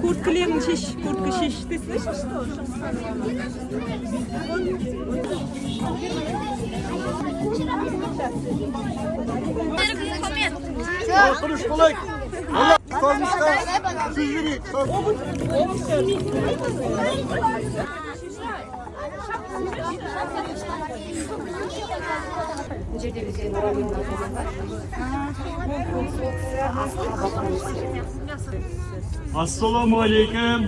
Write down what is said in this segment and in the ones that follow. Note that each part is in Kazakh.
Kurtkelerini şiş, kurtku şiş desene şiş. Konuş kolay. Allah sormuşlar. Sizleri Assalamu alaikum.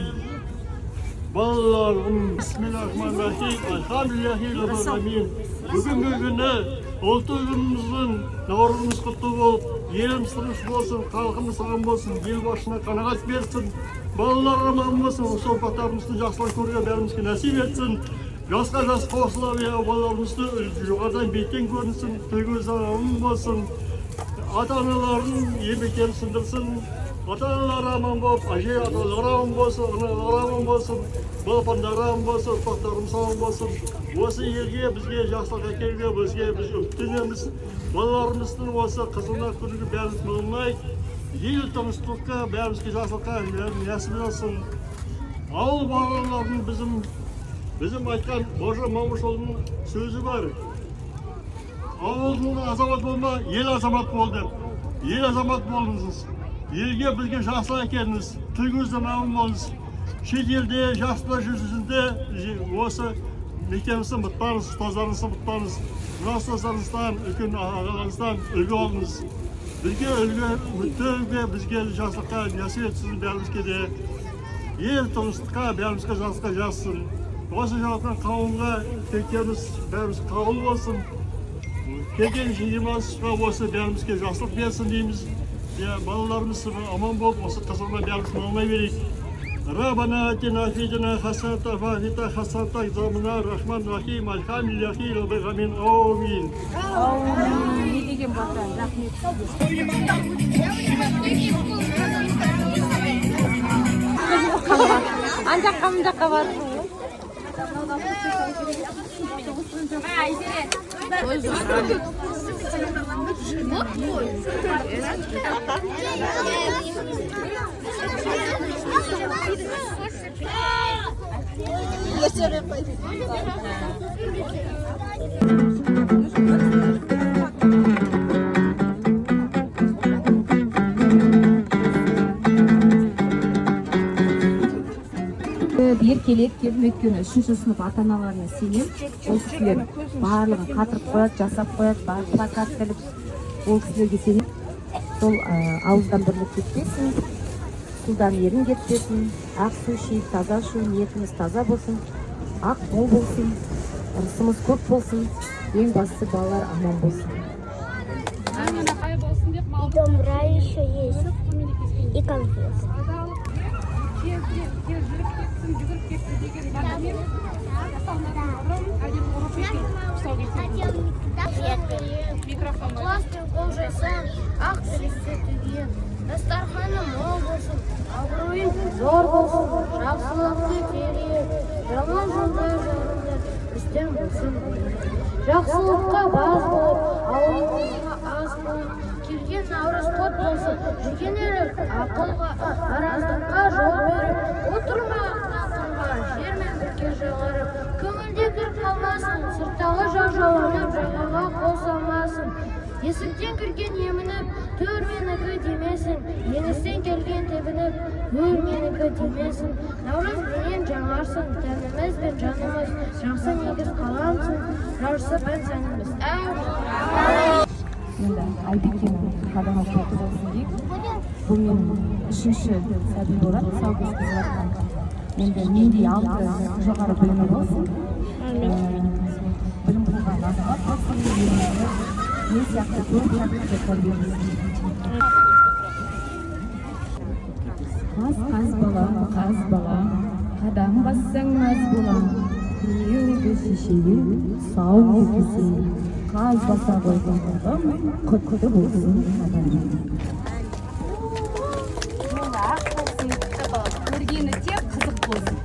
Balalarım, bismillahirrahmanirrahim. Elhamdülillahirrahmanirrahim. Bugünkü günü oltuğumuzun navruzumuz kutlu olup, yerimiz tinch olsun, halkımız sağlam olsun, yıl başına kanaat versin. Balalar aman olsun, sohbetlerimizde yaxşılar koruyor, berimizge nasip etsin. Yaşqa yaş qo'shlar va bolalarimizni yuqoridan betken ko'rinsin, to'yg'izlar aman bo'lsin. Ota-onalarning yemaklarni sindirsin. Ota-onalar aman bo'lib, ajay otalar aman bo'lsin, onalar aman bo'lsin, bola-pandar aman bo'lsin, ufaqlarimiz aman bo'lsin. O'sha yerga bizga yaxshilik kelgan, bizga biz o'tganamiz. Bolalarimizni o'sha qizlar kuniga berib bo'lmay, yil tinchlikka, berimizga yaxshilikka nasib etsin. Avval bolalarning bizim aytgan Boja Mamusholning so'zi bor. Avvalning azamat bo'lma, yel azamat bo'ldi. Yel azamat bo'ldingiz. Yelga bizga yaxshilar ekansiz. Tilingizdan amin bo'lsiz. Chet elda yaxshilar yuzasida o'sha mekanimizni bitamiz, tozalaringizni bitamiz. Rastasaringizdan, ulkan og'alaringizdan ulgu olamiz. Bizga ulgu bizga yaxshilikqa nasib etsin berimizga de. Yel tinchlikqa berimizga yaxshilikqa yazsin. O'sha yoqdan qavmga tekamiz, berimiz qabul bo'lsin. Kelgan yilmizga bo'lsa berimizga yaxshilik bersin deymiz. Ya bolalarimiz aman bo'lib, o'sha qizlarga berimiz olmayverik. Rabbana atina fid dunya hasanatan va fil akhirati hasanatan wa qina rahman rahim. Alhamdulillahi rabbil alamin. Amin. Ne degan bo'lsa, rahmat. Anca kamca var. Bir kelек өйткені 3-ші сынып ата-аналарына сенем. Ол кісілер барлығын қатырып қояды, жасап қояды, плакат қылып, ол кісілерге сенем. Сол ауыздан бірлік кетпесін, судан ерін кетпесін, ақ су ішейік, таза шу, ниетіміз таза болсын, ақ мол болсын, ырысымыз көп болсын, ең бастысы балалар аман болсын. И домра еще есть, и конфет. Класстың қол жайсаң, ақ тілекті түген, дастарханы мол болсын, абыройың зор болсын, жақсылықты терек, жаман жолда жолында үстем болсын. Жақсылыққа баз болып, ауылыңызға аз болып, келген наурыз қот болсын, жүрген ерік ақылға, араздыққа жол беріп, отырма ақтаңға, жермен бірге жағарып, көңілде кір қалмасын, сырттағы жақ жауынып, жағаға қол салмасын. Есіктен кірген емініп, төр менікі демесін, еңістен келген тебініп, өр менікі демесін. Наурыз менен жаңарсын, тәніміз бен жанымыз, жақсы негіз қаламсын, жарысы бән сәніміз. Енді Айбекенің қадамы қоты болсын дейік. Бұл менің 3-ші сәбі болады, сау көзгі жатқан. Енді мендей 6 жоғары білімі болсын. Білім болған азамат болсын. Мен сияқты көп шәкіртке тәрбиелеймін. Қаз бала, қадам бассаң маз болам. Үйіңді шешейін, сау көкесейін. Қаз баса қойған болдым, құтты болсын адамым. Көргені тек қызық болсын.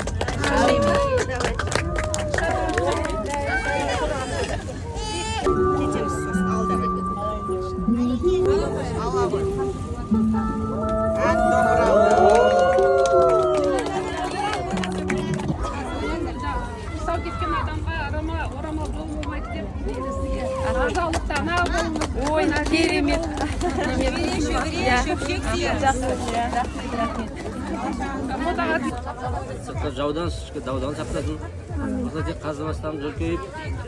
Керемет. Сыртта жаудан сақтасын. Осылай тек қаздамастан жүркейіп,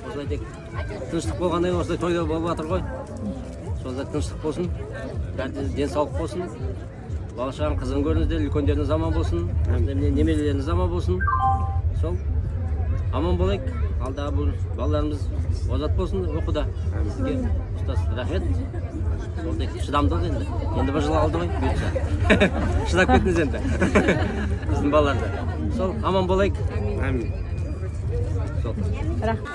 осылай тек тыныштық болғандай осылай тойда болып жатыр ғой. Сонда тыныштық болсын, бәрі денсаулық болсын. Бала-шағаң қызын көріңіздер, үлкендеріңіз аман болсын, немерелеріңіз аман болсын. Сол аман болайық. Алдағы бұл балаларымыз озат болсын оқуда. Сізге ұстаз рахмет. Сондай шыдамдылық енді. Енді бір жыл алды ғой, бұйыртса. Шыдап кеттіңіз енді. Біздің балаларды. Сол аман болайық. Амин. Сол. Рахмет.